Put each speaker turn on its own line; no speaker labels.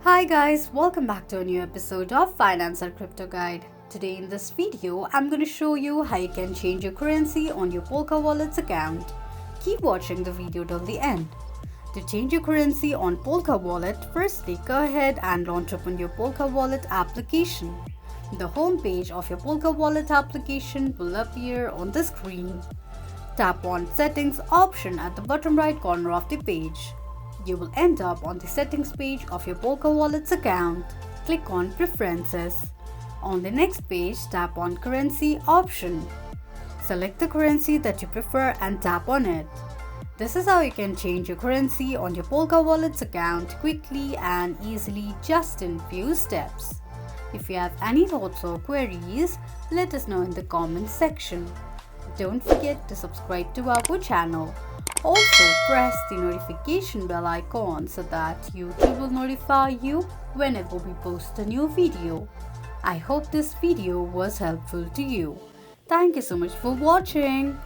Hi guys, welcome back to a new episode of Finance and Crypto Guide. Today in this video, I'm going to show you how you can change your currency on your Polka Wallet's account. Keep watching the video till the end. To change your currency on Polka Wallet, firstly go ahead and launch open your Polka Wallet application. The home page of your Polka Wallet application will appear on the screen. Tap on Settings option at the bottom right corner of the page. You will end up on the settings page of your Polka Wallet's account. Click on Preferences. On the next page, tap on Currency option. Select the currency that you prefer and tap on it. This is how you can change your currency on your Polka Wallet's account quickly and easily just in few steps. If you have any thoughts or queries, let us know in the comments section. Don't forget to subscribe to our channel. Also, press the notification bell icon so that YouTube will notify you whenever we post a new video. I hope this video was helpful to you. Thank you so much for watching.